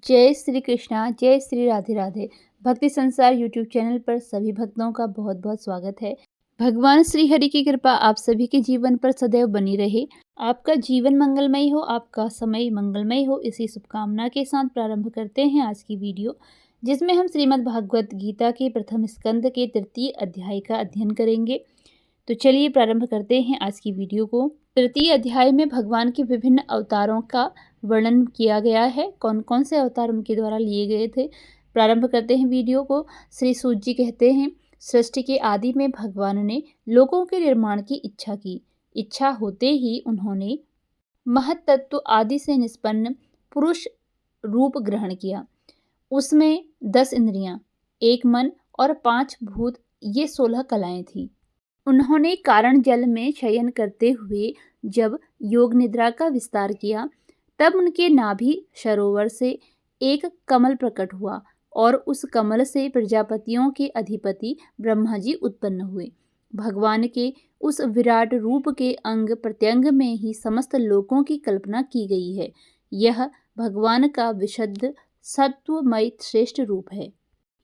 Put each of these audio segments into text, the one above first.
जय श्री कृष्णा, जय श्री राधे राधे। भक्ति संसार यूट्यूब चैनल पर सभी भक्तों का बहुत बहुत स्वागत है। भगवान श्री हरि की कृपा आप सभी के जीवन पर सदैव बनी रहे। आपका जीवन मंगलमय हो, आपका समय मंगलमय हो, इसी शुभकामना के साथ प्रारंभ करते हैं आज की वीडियो, जिसमें हम श्रीमद् भागवत गीता के प्रथम स्कंद के तृतीय अध्याय का अध्ययन करेंगे। तो चलिए प्रारंभ करते हैं आज की वीडियो को। तृतीय अध्याय में भगवान के विभिन्न अवतारों का वर्णन किया गया है। कौन कौन से अवतार उनके द्वारा लिए गए थे। प्रारंभ करते हैं वीडियो को। श्री सूत जी कहते हैं, सृष्टि के आदि में भगवान ने लोकों के निर्माण की इच्छा की। इच्छा होते ही उन्होंने महत्तत्व आदि से निष्पन्न पुरुष रूप ग्रहण किया। उसमें 10 इंद्रियां, 1 मन और 5 भूत, ये 16 कलाएं थी। उन्होंने कारण जल में शयन करते हुए जब योग निद्रा का विस्तार किया, तब उनके नाभि सरोवर से एक कमल प्रकट हुआ और उस कमल से प्रजापतियों के अधिपति ब्रह्मा जी उत्पन्न हुए। भगवान के उस विराट रूप के अंग प्रत्यंग में ही समस्त लोकों की कल्पना की गई है। यह भगवान का विशुद्ध सत्वमय श्रेष्ठ रूप है।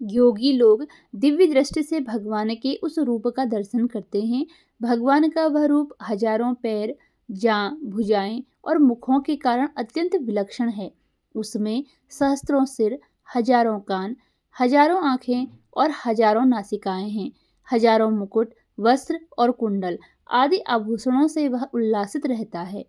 योगी लोग दिव्य दृष्टि से भगवान के उस रूप का दर्शन करते हैं। भगवान का वह रूप हजारों पैर, जांघ, भुजाएं और मुखों के कारण अत्यंत विलक्षण है। उसमें सहस्त्रों सिर, हजारों कान, हजारों आंखें और हजारों नासिकाएं हैं। हजारों मुकुट, वस्त्र और कुंडल आदि आभूषणों से वह उल्लासित रहता है।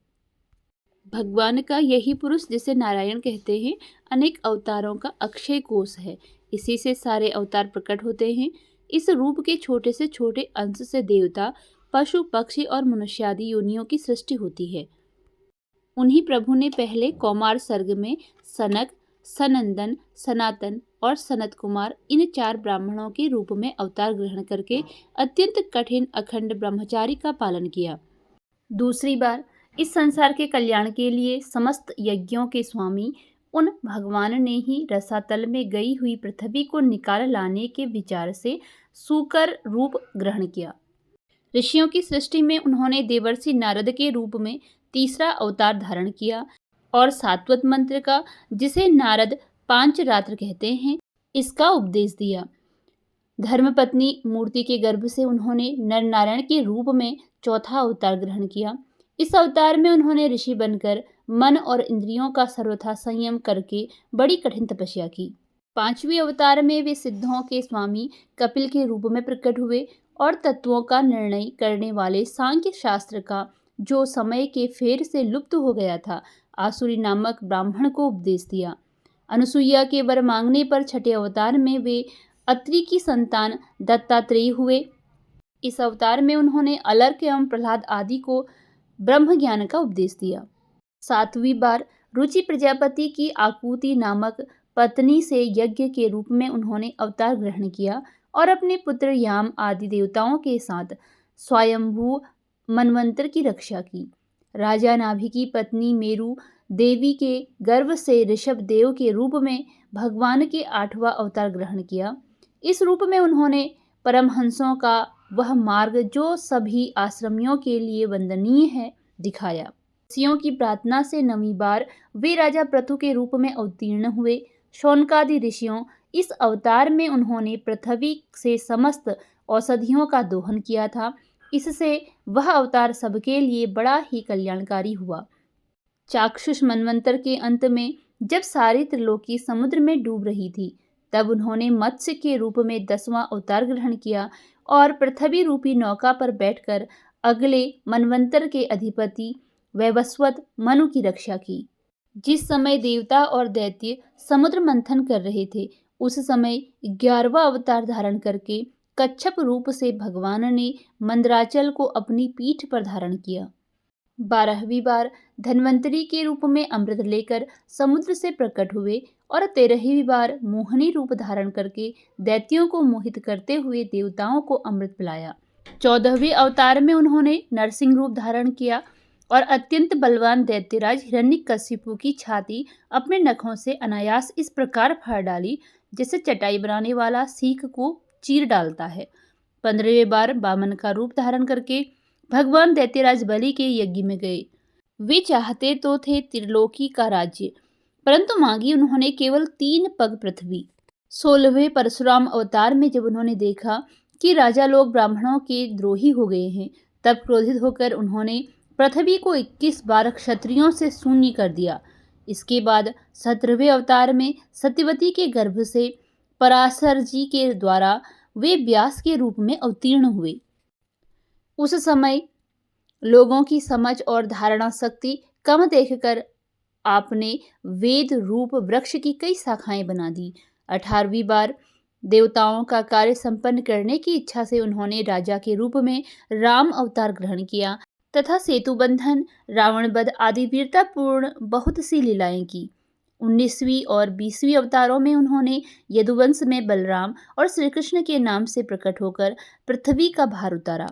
भगवान का यही पुरुष, जिसे नारायण कहते हैं, अनेक अवतारों का अक्षय कोश है। इसी से सारे अवतार प्रकट होते हैं। इस रूप के छोटे से छोटे अंश से देवता, पशु, पक्षी और मनुष्यादि योनियों की सृष्टि होती है। उन्हीं प्रभु ने पहले कौमार सर्ग में सनक, सनंदन, सनातन और सनत कुमार, इन 4 ब्राह्मणों के रूप में अवतार ग्रहण करके अत्यंत कठिन अखंड ब्रह्मचारी का पालन किया। दूसरी बार इस संसार के कल्याण के लिए समस्त यज्ञों के स्वामी उन भगवान ने ही रसातल में गई हुई पृथ्वी को निकाल लाने के विचार से सूकर रूप ग्रहण किया। ऋषियों की सृष्टि में उन्होंने देवर्षि नारद के रूप में तीसरा अवतार धारण किया और सात्वत मंत्र का, जिसे नारद पांचरात्र कहते हैं, इसका उपदेश दिया। धर्मपत्नी मूर्ति के गर्भ से उन्होंने नर नारायण के रूप में चौथा अवतार ग्रहण किया। इस अवतार में उन्होंने ऋषि बनकर मन और इंद्रियों का सर्वथा संयम करके बड़ी कठिन तपस्या की। 5वें अवतार में वे सिद्धों के स्वामी कपिल के रूप में प्रकट हुए और तत्वों का निर्णय करने वाले सांख्य शास्त्र का, जो समय के फेर से लुप्त हो गया था, आसुरी नामक ब्राह्मण को उपदेश दिया। अनुसुईया के वर मांगने पर छठे अवतार में वे अत्रि की संतान दत्तात्रेय हुए। इस अवतार में उन्होंने अलर्क एवं प्रहलाद आदि को ब्रह्म ज्ञान का उपदेश दिया। 7वीं बार रुचि प्रजापति की आकुति नामक पत्नी से यज्ञ के रूप में उन्होंने अवतार ग्रहण किया और अपने पुत्र याम आदि देवताओं के साथ स्वयंभू मनवंतर की रक्षा की। राजा नाभि की पत्नी मेरु देवी के गर्भ से ऋषभ देव के रूप में भगवान के 8वां अवतार ग्रहण किया। इस रूप में उन्होंने परमहंसों का वह मार्ग, जो सभी आश्रमियों के लिए वंदनीय है, दिखाया। ऋषियों की प्रार्थना से 9वीं बार वे राजा पृथु के रूप में अवतीर्ण हुए। शौनकादि ऋषियों इस अवतार में उन्होंने पृथ्वी से समस्त औषधियों का दोहन किया था। इससे वह अवतार सबके लिए बड़ा ही कल्याणकारी हुआ। चाक्षुष मनवंतर के अंत में जब सारी त्रिलोकी समुद्र में डूब रही थी, तब उन्होंने मत्स्य के रूप में 10वां अवतार ग्रहण किया और पृथ्वी रूपी नौका पर बैठकर अगले मनवंतर के अधिपति वैवस्वत मनु की रक्षा की। जिस समय देवता और दैत्य समुद्र मंथन कर रहे थे, उस समय 11वां अवतार धारण करके कच्छप रूप से भगवान ने मंदराचल को अपनी पीठ पर धारण किया। 12वीं बार धन्वंतरी के रूप में अमृत लेकर समुद्र से प्रकट हुए और 13वीं बार मोहिनी रूप धारण करके दैत्यों को मोहित करते हुए देवताओं को अमृत पिलाया। 14वें अवतार में उन्होंने नरसिंह रूप धारण किया और अत्यंत बलवान दैत्यराज हिरण्यकशिपु की छाती अपने नखों से अनायास इस प्रकार फाड़ डाली, जैसे चटाई बनाने वाला सीख को चीर डालता है। 15वें बार वामन का रूप धारण करके भगवान दैत्यराज बलि के यज्ञ में गए। वे चाहते तो थे त्रिलोकी का राज्य, परंतु मांगी उन्होंने केवल 3 पग पृथ्वी। 16वें परशुराम अवतार में जब उन्होंने देखा कि राजा लोग ब्राह्मणों के द्रोही हो गए हैं, तब क्रोधित होकर उन्होंने पृथ्वी को 21 बार क्षत्रियों से शून्य कर दिया। इसके बाद 17वें अवतार में सत्यवती के गर्भ से पराशर जी के द्वारा वे व्यास के रूप में अवतीर्ण हुए। उस समय लोगों की समझ और धारणा शक्ति कम देखकर आपने वेद रूप वृक्ष की कई शाखाएं बना दी। 18वीं बार देवताओं का कार्य संपन्न करने की इच्छा से उन्होंने राजा के रूप में राम अवतार ग्रहण किया तथा सेतु बंधन, रावण वध आदि वीरतापूर्ण बहुत सी लीलाएं की। 19वीं और 20वीं अवतारों में उन्होंने यदुवंश में बलराम और श्री कृष्ण के नाम से प्रकट होकर पृथ्वी का भार उतारा।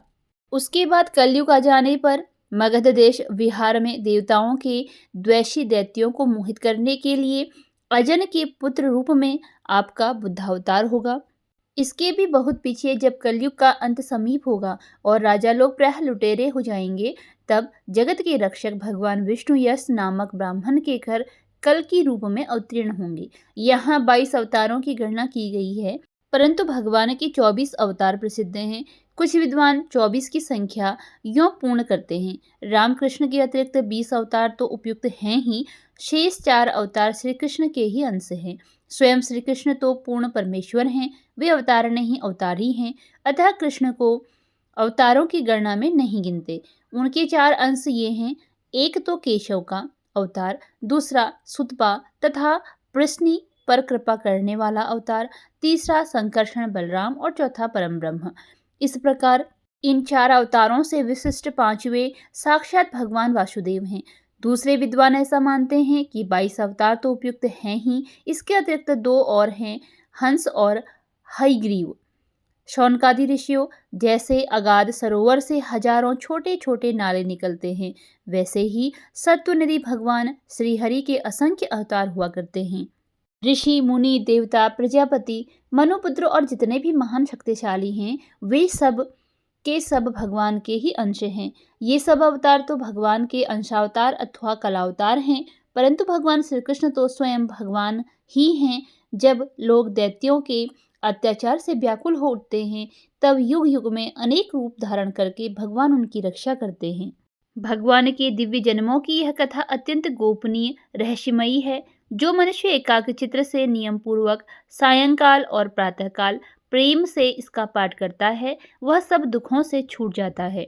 उसके बाद कलयुग आ जाने पर मगध देश विहार में देवताओं के द्वेषी दैत्यों को मोहित करने के लिए अजन के पुत्र रूप में आपका बुद्धावतार होगा। इसके भी बहुत पीछे जब कलयुग का अंत समीप होगा और राजा लोग प्रायः लुटेरे हो जाएंगे, तब जगत के रक्षक भगवान विष्णु यश नामक ब्राह्मण के घर कल की रूप में अवतीर्ण होंगे। यहाँ 22 अवतारों की गणना की गई है, परंतु भगवान के 24 अवतार प्रसिद्ध हैं। कुछ विद्वान 24 की संख्या यों पूर्ण करते हैं। रामकृष्ण के अतिरिक्त 20 अवतार तो उपयुक्त हैं ही, शेष 4 अवतार श्री कृष्ण के ही अंश हैं। स्वयं श्री कृष्ण तो पूर्ण परमेश्वर हैं, वे अवतार नहीं अवतारी हैं, अतः कृष्ण को अवतारों की गणना में नहीं गिनते। उनके 4 अंश ये हैं, एक तो केशव का अवतार, दूसरा सुतपा तथा प्रश्नि पर कृपा करने वाला अवतार, तीसरा संकर्षण बलराम और चौथा परम ब्रह्म। इस प्रकार इन 4 अवतारों से विशिष्ट 5वें साक्षात भगवान वासुदेव हैं। दूसरे विद्वान ऐसा मानते हैं कि 22 अवतार तो उपयुक्त हैं ही, इसके अतिरिक्त 2 और हैं, हंस और हयग्रीव। शौनकादि ऋषियों जैसे अगाध सरोवर से हजारों छोटे छोटे नाले निकलते हैं, वैसे ही सत्वनिधि भगवान श्रीहरि के असंख्य अवतार हुआ करते हैं। ऋषि, मुनि, देवता, प्रजापति, मनुपुत्र और जितने भी महान शक्तिशाली हैं, वे सब के सब भगवान के ही अंश हैं। ये सब अवतार तो भगवान के अंशावतार अथवा कलावतार हैं, परंतु भगवान श्री कृष्ण तो स्वयं भगवान ही हैं। जब लोग दैत्यों के अत्याचार से व्याकुल हो उठते हैं, तब युग युग में अनेक रूप धारण करके भगवान उनकी रक्षा करते हैं। भगवान के दिव्य जन्मों की यह कथा अत्यंत गोपनीय, रहस्यमयी है। जो मनुष्य एकाग्रचित्त से नियम पूर्वक सायंकाल और प्रातःकाल प्रेम से इसका पाठ करता है, वह सब दुखों से छूट जाता है।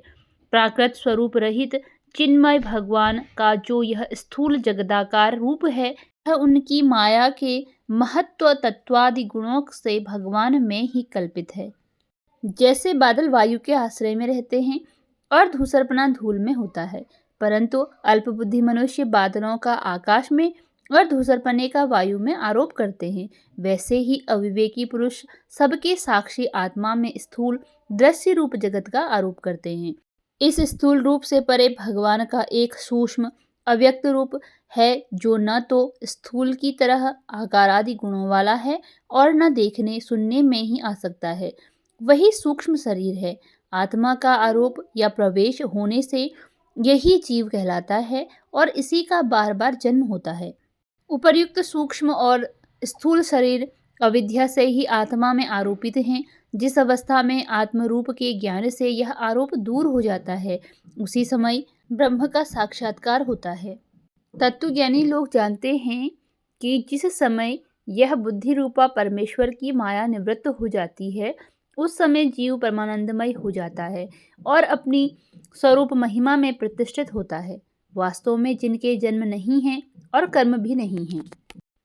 प्राकृत स्वरूप रहित चिन्मय भगवान का जो यह स्थूल जगदाकार रूप है, यह उनकी माया के महत्व तत्वादि गुणों से भगवान में ही कल्पित है। जैसे बादल वायु के आश्रय में रहते हैं और धूसरपना धूल में होता है, परंतु अल्पबुद्धि मनुष्य बादलों का आकाश में और धूसरपने का वायु में आरोप करते हैं, वैसे ही अविवेकी पुरुष सबके साक्षी आत्मा में स्थूल दृश्य रूप जगत का आरोप करते हैं। इस स्थूल रूप से परे भगवान का एक सूक्ष्म अव्यक्त रूप है, जो न तो स्थूल की तरह आकारादि गुणों वाला है और न देखने सुनने में ही आ सकता है। वही सूक्ष्म शरीर है। आत्मा का आरोप या प्रवेश होने से यही जीव कहलाता है और इसी का बार बार जन्म होता है। उपर्युक्त सूक्ष्म और स्थूल शरीर अविद्या से ही आत्मा में आरोपित हैं। जिस अवस्था में आत्मरूप के ज्ञान से यह आरोप दूर हो जाता है, उसी समय ब्रह्म का साक्षात्कार होता है। तत्वज्ञानी लोग जानते हैं कि जिस समय यह बुद्धि रूपा परमेश्वर की माया निवृत्त हो जाती है, उस समय जीव परमानंदमय हो जाता है और अपनी स्वरूप महिमा में प्रतिष्ठित होता है। वास्तव में जिनके जन्म नहीं हैं और कर्म भी नहीं हैं,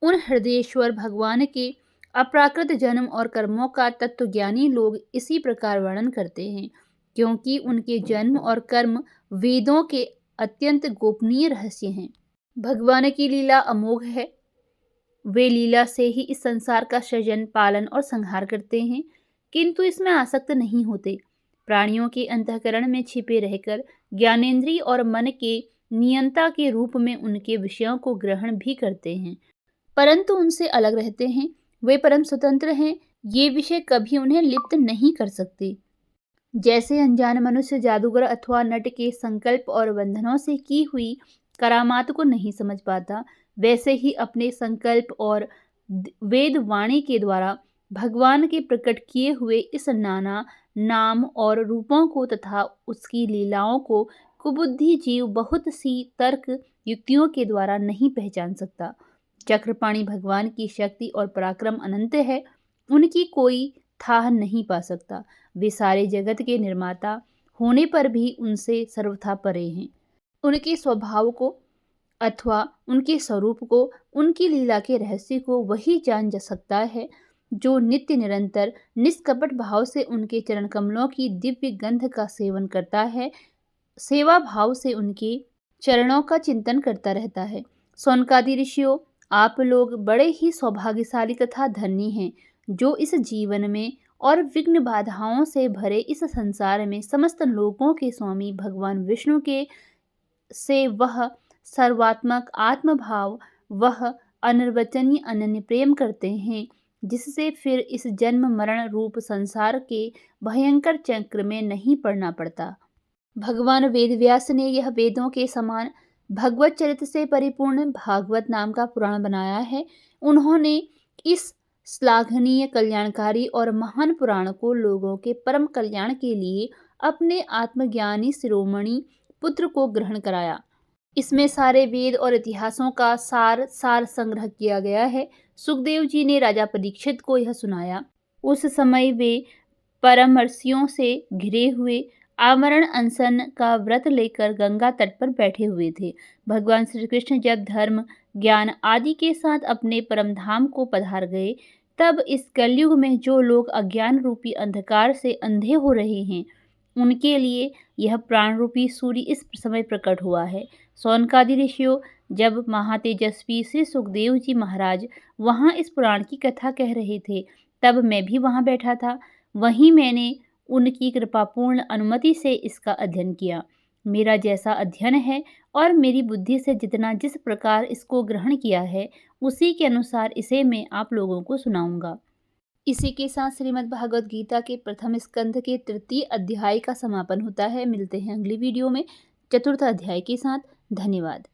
उन हृदयेश्वर भगवान के अप्राकृत जन्म और कर्मों का तत्वज्ञानी लोग इसी प्रकार वर्णन करते हैं, क्योंकि उनके जन्म और कर्म वेदों के अत्यंत गोपनीय रहस्य हैं। भगवान की लीला अमोघ है। वे लीला से ही इस संसार का सृजन, पालन और संहार करते हैं, किंतु इसमें आसक्त नहीं होते। प्राणियों के अंतःकरण में छिपे रहकर ज्ञानेंद्रिय और मन के नियंता के रूप में उनके विषयों को ग्रहण भी करते हैं, परंतु उनसे अलग रहते हैं। वे परम स्वतंत्र हैं। ये विषय कभी उन्हें लिप्त नहीं कर सकते। जैसे अनजान मनुष्य जादूगर अथवा नट के संकल्प और बंधनों से की हुई करामात को नहीं समझ पाता, वैसे ही अपने संकल्प और वेद वाणी के द्वारा भगवान के प्रकट किए हुए इस नाना नाम और रूपों को तथा उसकी लीलाओं को कुबुद्धि जीव बहुत सी तर्क युक्तियों के द्वारा नहीं पहचान सकता। चक्रपाणि भगवान की शक्ति और पराक्रम अनंत है, उनकी कोई थाह नहीं पा सकता। वे सारे जगत के निर्माता होने पर भी उनसे सर्वथा परे हैं। उनके स्वभाव को अथवा उनके स्वरूप को, उनकी लीला के रहस्य को वही जान जा सकता है जो नित्य निरंतर निष्कपट भाव से उनके चरण कमलों की दिव्य गंध का सेवन करता है, सेवा भाव से उनके चरणों का चिंतन करता रहता है। सौनकादि ऋषियों, आप लोग बड़े ही सौभाग्यशाली तथा धन्य हैं, जो इस जीवन में और विघ्न बाधाओं से भरे इस संसार में समस्त लोगों के स्वामी भगवान विष्णु के से वह सर्वात्मक आत्मभाव, वह अनिर्वचनीय अनन्य प्रेम करते हैं, जिससे फिर इस जन्म मरण रूप संसार के भयंकर चक्र में नहीं पड़ना पड़ता। भगवान वेदव्यास ने यह वेदों के समान भगवत चरित्र से परिपूर्ण भागवत नाम का पुराण बनाया है। उन्होंने इस श्लाघनीय, कल्याणकारी और महान पुराण को लोगों के परम कल्याण के लिए अपने आत्मज्ञानी शिरोमणि पुत्र को ग्रहण कराया। इसमें सारे वेद और इतिहासों का सार संग्रह किया गया है। सुखदेव जी ने राजा परीक्षित को यह सुनाया। उस समय वे परमर्षियों से घिरे हुए आमरण अनशन का व्रत लेकर गंगा तट पर बैठे हुए थे। भगवान श्री कृष्ण जब धर्म, ज्ञान आदि के साथ अपने परम धाम को पधार गए, तब इस कलयुग में जो लोग अज्ञान रूपी अंधकार से अंधे हो रहे हैं, उनके लिए यह प्राण रूपी सूर्य इस समय प्रकट हुआ है। सौनकादि ऋषियों, जब महातेजस्वी श्री सुखदेव जी महाराज वहाँ इस पुराण की कथा कह रहे थे, तब मैं भी वहाँ बैठा था। वहीं मैंने उनकी कृपापूर्ण अनुमति से इसका अध्ययन किया। मेरा जैसा अध्ययन है और मेरी बुद्धि से जितना जिस प्रकार इसको ग्रहण किया है, उसी के अनुसार इसे मैं आप लोगों को सुनाऊंगा। इसी के साथ श्रीमद् भागवत गीता के प्रथम स्कंध के तृतीय अध्याय का समापन होता है। मिलते हैं अगली वीडियो में चतुर्थ अध्याय के साथ। धन्यवाद।